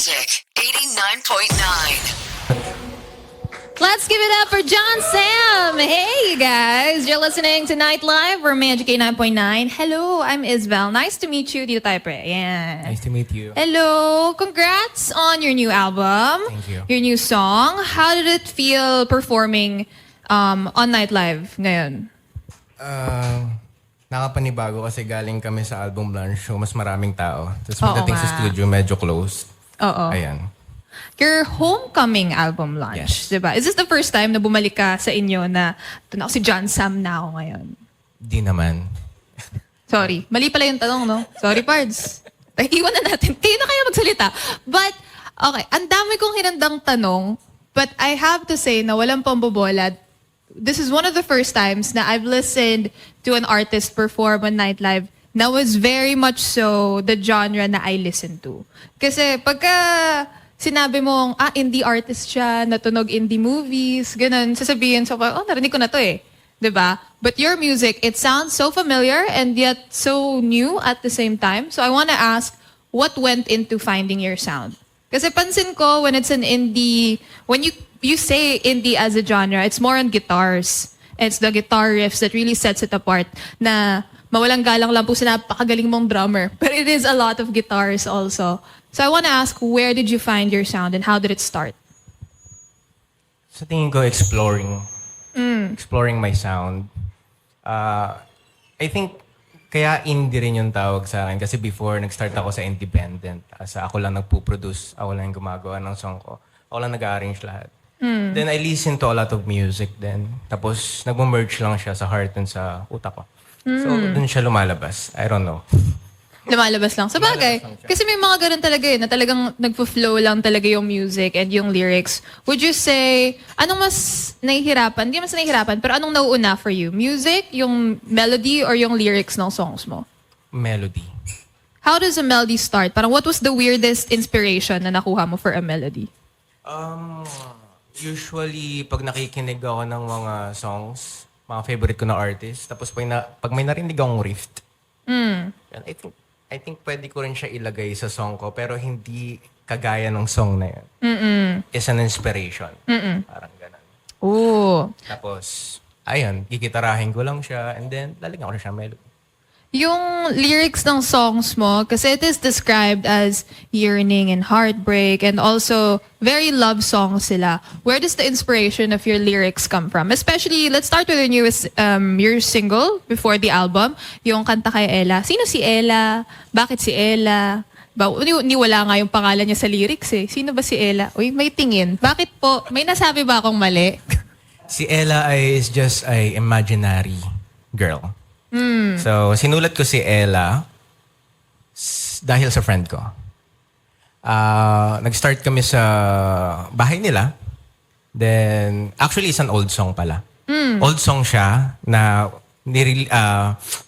Magic 89.9. Let's give it up for John Sam. Hey, guys. You're listening to Night Live. We're Magic 89.9. Hello, I'm Isabel. Nice to meet you, Dito tayo, pre. Yeah. Nice to meet you. Hello. Congrats on your new album. Thank you. Your new song. How did it feel performing on Night Live ngayon? Nakapanibago kasi galing kami sa album launch show, mas maraming tao. Tapos Oo pagdating sa nga. studio, medyo closed. Oo. Ayan. Your homecoming album launch, Yes. diba? Is this the first time na bumalik ka sa inyo na ito na ako si John Sam na ako ngayon? Di naman. Sorry. Mali pala yung tanong, no? Sorry, Pards. Iwan na natin. Kayo na kayo magsalita. But, okay. Ang dami kong hinandang tanong, but I have to say na walang pambobola. This is one of the first times na I've listened to an artist perform on Night Live na was very much so the genre na I listen to. Kasi pagka sinabi mong, indie artist siya, natunog indie movies, ganun, sasabihin sa narinig ko na to eh. 'Di ba? But your music, it sounds so familiar and yet so new at the same time. So I want to ask, what went into finding your sound? Kasi pansin ko, when it's an indie, when you say indie as a genre, it's more on guitars. It's the guitar riffs that really sets it apart na mawalang galang lang po sa napakagaling mong drummer. But it is a lot of guitars also. So I want to ask, where did you find your sound and how did it start? Sa tingin ko, exploring. Exploring my sound. I think, kaya indie rin yung tawag sa akin. Kasi before, nag-start ako sa independent. Ako lang nagpo-produce. Ako lang yung gumagawa ng song ko. Ako lang nag-arrange lahat. Then I listen to a lot of music then. Tapos, nag-merge lang siya sa heart and sa utak ko. So, dun siya lumalabas. I don't know. Lumalabas lang. Sa bagay, Lumalabas lang siya. kasi may mga ganun talaga na talagang nagpo-flow lang talaga yung music and yung lyrics. Would you say, anong mas nahihirapan? Hindi mas nahihirapan, pero anong nauuna for you? Music, yung melody, or yung lyrics ng songs mo? Melody. How does a melody start? Parang what was the weirdest inspiration na nakuha mo for a melody? Usually, pag nakikinig ako ng mga songs, mga favorite ko na artist, tapos pag may narinig akong riff, yan, I think pwede ko rin siya ilagay sa song ko, pero hindi kagaya ng song na yun. It's an inspiration. Parang ganun. Ooh. Tapos, ayun, gigitarahin ko lang siya, and then lalagyan ko na siya melody. Yung lyrics ng songs mo, kasi it is described as yearning and heartbreak and also very love songs sila. Where does the inspiration of your lyrics come from? Especially, let's start with your newest, your single before the album, yung Kanta Kay Ella. Sino si Ella? Bakit si Ella? Niwala nga yung pangalan niya sa lyrics eh. Sino ba si Ella? Uy, may tingin. Bakit po? May nasabi ba akong mali? Si Ella is just a imaginary girl. So, sinulat ko si Ella dahil sa friend ko. Nag-start kami sa bahay nila. Then, actually, it's an old song pala. Old song siya na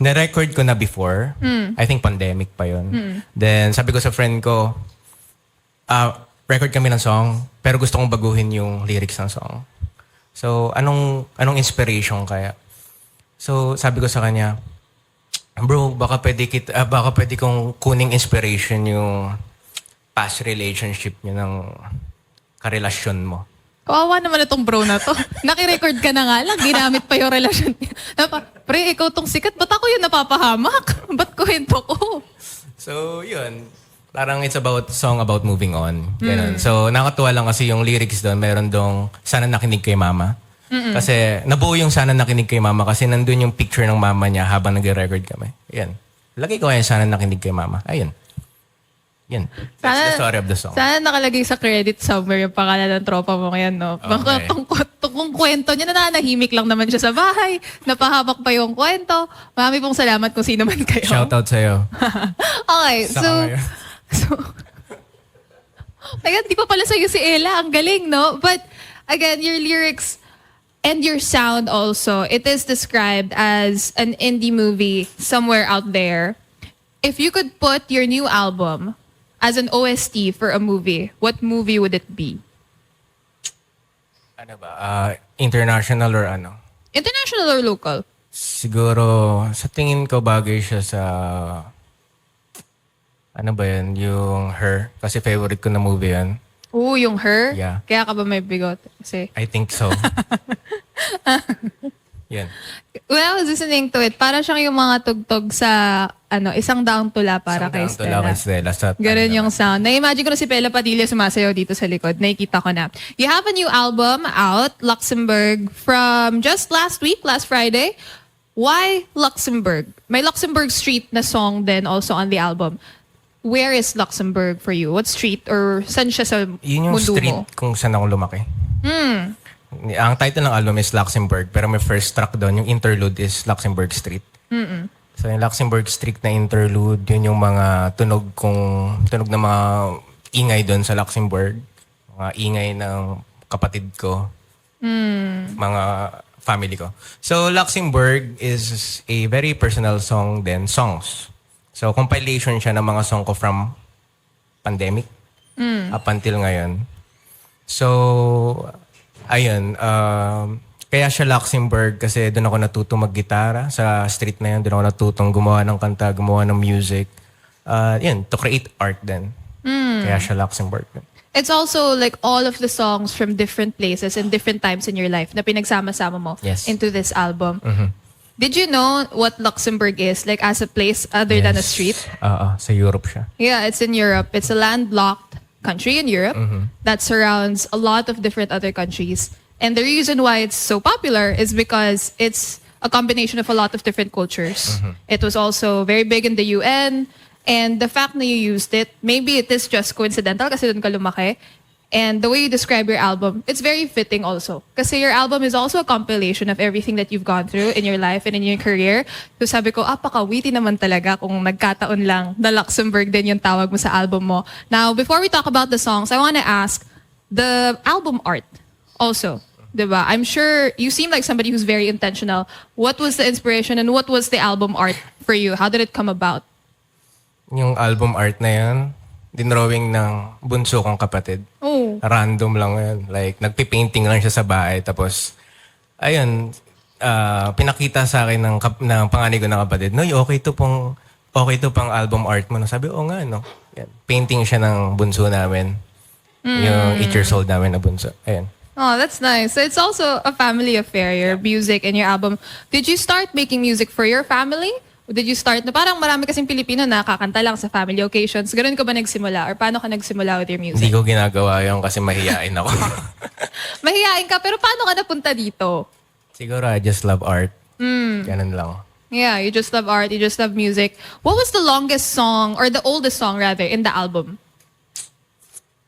na-record ko na before. I think pandemic pa yun. Then, sabi ko sa friend ko, record kami ng song, pero gusto kong baguhin yung lyrics ng song. So, anong inspiration kaya? So, sabi ko sa kanya, bro, baka pwede kong kuning inspiration yung past relationship niyo ng karelasyon mo. Kawawa naman itong bro na to. Nakirecord ka na nga lang, ginamit pa yung relasyon niya. Pre, ikaw tong sikat, ba't ako yung napapahamak? Ba't kwento ko? So, yun. Parang it's about song about moving on. Ganun. So, nakakatuwa lang kasi yung lyrics doon, meron dong Sana Nakinig Kay Mama. Kasi nabuo yung Sana Nakinig Kay Mama kasi nandun yung picture ng mama niya habang nag-record kami. Ayan. Lagay ko kaya Sana Nakinig Kay Mama. Ayun. Yan. That's the story of the song. Sana nakalagay sa credit somewhere yung pangalan ng tropa mo ngayon, no? Okay. Tungkong kwento niya, nananahimik lang naman siya sa bahay. Napahabak pa yung kwento. Marami pong salamat kung sino man kayo. Shoutout sa'yo. Okay, Saka ngayon. Ayan, di pa pala sa'yo si Ella. Ang galing, no? But, again, your lyrics and your sound also, it is described as an indie movie somewhere out there. If you could put your new album as an OST for a movie, what movie would it be? Ano ba? International or ano? International or local? Siguro, sa tingin ko bagay siya sa Ano ba yun? Yung Her. Kasi favorite ko na movie yun. Oo, yung Her? Yeah. Kaya ka ba may bigot? Kasi, I think so. Yan. when I was listening to it, para siyang yung mga tugtog sa, isang daang tula para kay Isang tula kay Stella. Stella. Sa, Ganun ano yung naman. sound. Na-imagine ko na si Bella Padilla sumasayaw dito sa likod. Nakikita ko na. You have a new album out, Luxembourg, from just last week, last Friday. Why Luxembourg? May Luxembourg Street na song then also on the album. Where is Luxembourg for you? What street or saan siya sa Yun yung mundo street mo? kung saan ako lumaki. Ang title ng album is Luxembourg, pero may first track doon, yung interlude is Luxembourg Street. So yung Luxembourg Street na interlude, yun yung mga tunog ng mga ingay doon sa Luxembourg. Mga ingay ng kapatid ko. Mga family ko. So Luxembourg is a very personal song then songs. So compilation siya ng mga song ko from pandemic up until ngayon. So ayun, kaya siya Luxembourg kasi doon ako natutong maggitara sa street na yun. Doon ako natutong gumawa ng kanta, gumawa ng music. Yun, to create art din. Kaya siya Luxembourg. It's also like all of the songs from different places and different times in your life na pinagsama-sama mo Yes. into this album. Did you know what Luxembourg is, like as a place other than a Yes. street? Sa Europe siya. Yeah, it's in Europe. It's a landlocked country in Europe that surrounds a lot of different other countries. And the reason why it's so popular is because it's a combination of a lot of different cultures. It was also very big in the UN. And the fact that you used it, maybe it is just coincidental kasi doon ka lumaki. And the way you describe your album, it's very fitting also. Kasi your album is also a compilation of everything that you've gone through in your life and in your career. So sabi ko, paka-witty naman talaga kung nagkataon lang na Luxembourg din yung tawag mo sa album mo. Now, before we talk about the songs, I want to ask the album art also. Diba? I'm sure you seem like somebody who's very intentional. What was the inspiration and what was the album art for you? How did it come about? Yung album art na yun, dinrawing ng bunso kong kapatid. Oh. Random lang yun. Like, nagpipainting lang siya sa bahay. Tapos, ayun, pinakita sa akin ng panganay ko na kapatid, no, okay to pang album art mo. No? Sabi, nga, no. Yan. Painting siya ng bunso namin. Yung 8 years old namin na bunso. Ayun. Oh, that's nice. So it's also a family affair, your music and your album. Did you start making music for your family? Or did you start na parang marami kasing Pilipino na kakanta lang sa family occasions? Ganun ka ba nagsimula? Or paano ka nagsimula with your music? Hindi ko ginagawa yun kasi mahihain ako. Mahihain ka, pero paano ka napunta dito? Siguro, I just love art. Ganun lang. Yeah, you just love art, you just love music. What was the longest song, or the oldest song rather, in the album?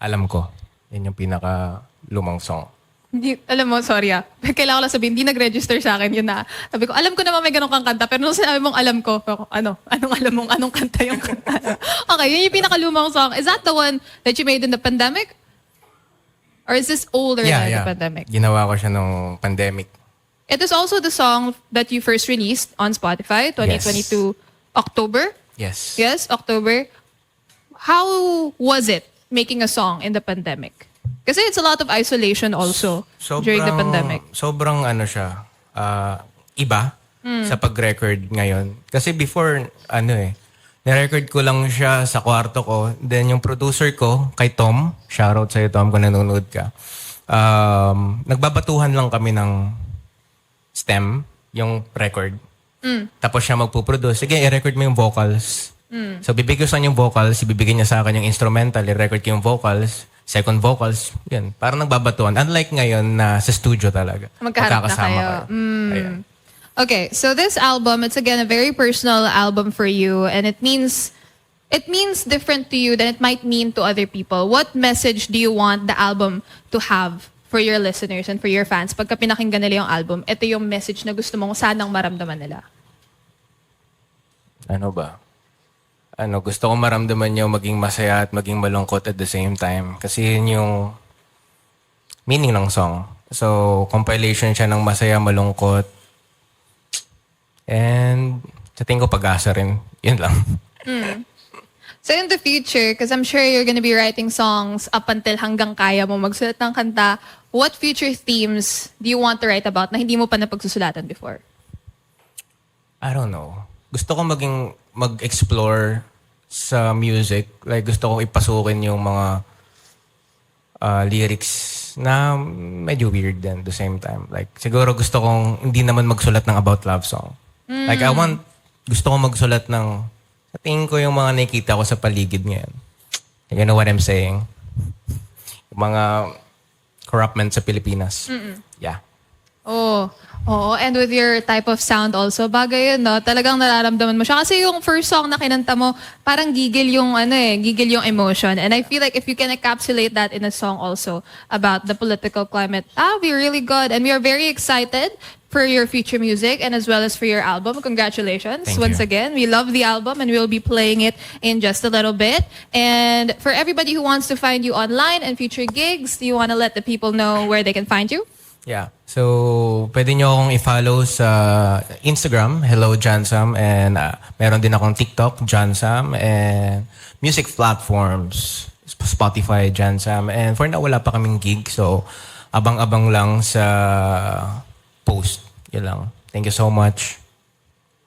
Alam ko. Yan yung pinaka lumang song. Hindi, alam mo, sorry kailangan ko lang sabihin, hindi nag-register sa akin yun na. Sabi ko, alam ko naman may ganun kang kanta, pero nung sinabi mong alam ko, anong alam mong, anong kanta yung kanta? Okay, yun yung pinakalumang song. Is that the one that you made in the pandemic? Or is this older than the pandemic? Ginawa ko siya nung pandemic. It is also the song that you first released on Spotify, 2022 October. Yes. Yes, October. How was it making a song in the pandemic? Kasi it's a lot of isolation also during the pandemic. Sobrang siya, iba sa pag-record ngayon. Kasi before, nirecord ko lang siya sa kwarto ko. Then yung producer ko, kay Tom, shoutout sa'yo Tom kung nanonood ka, nagbabatuhan lang kami ng stem, yung record. Tapos siya magpuproduce. Sige, i-record mo yung vocals. So bibigyan ko sa kanya yung vocals, ibibigay niya sa akin yung instrumental, i-record ko yung vocals, second vocals, yan. Parang nagbabatuhan. Unlike ngayon na sa studio talaga. Magkaharap na kayo. Ayan. Okay, so this album, it's again a very personal album for you, and it means different to you than it might mean to other people. What message do you want the album to have for your listeners and for your fans? Pagka pinakinggan nila yung album, ito yung message na gusto mong sanang maramdaman nila. Ano ba? Gusto ko maramdaman niyo maging masaya at maging malungkot at the same time. Kasi yun yung meaning ng song. So, compilation siya ng masaya, malungkot. And sa tingin ko pag-asa rin. Yun lang. So in the future, because I'm sure you're gonna be writing songs up until hanggang kaya mo magsulat ng kanta, what future themes do you want to write about na hindi mo pa napagsusulatan before? I don't know. Gusto ko mag-explore sa music. Like, gusto kong ipasukin yung mga lyrics na medyo weird din at the same time. Like, siguro gusto kong hindi naman magsulat ng about love song. Like, gusto kong magsulat ng, sa tingin ko yung mga nakikita ko sa paligid ngayon. You know what I'm saying? Yung mga corruptment sa Pilipinas. Yeah. Oh, oo. And with your type of sound also, bagay yun, no? Talagang nararamdaman mo siya. Kasi yung first song na kinanta mo, parang gigil yung, gigil yung emotion. And I feel like if you can encapsulate that in a song also about the political climate, be really good. And we are very excited for your future music and as well as for your album. Congratulations. Thank Once you. again, we love the album and we'll be playing it in just a little bit. And for everybody who wants to find you online and future gigs, do you want to let the people know where they can find you? Yeah. So, pwede nyo akong i-follow sa Instagram, Hello Jansam, and meron din akong TikTok, Jansam, and music platforms, Spotify, Jansam. And for now, wala pa kaming gig, so abang-abang lang sa post. Yun lang. Thank you so much.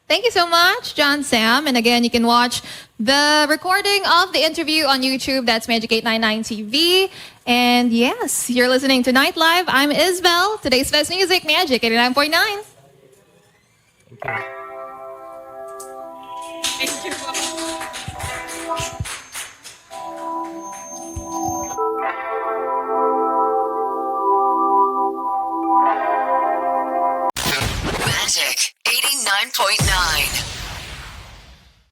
Thank you so much, John Sam. And again, you can watch the recording of the interview on YouTube. That's Magic 899 TV. And yes, you're listening to Nightlife. I'm Isabel. Today's best music, Magic 89.9. Thank you. Thank you.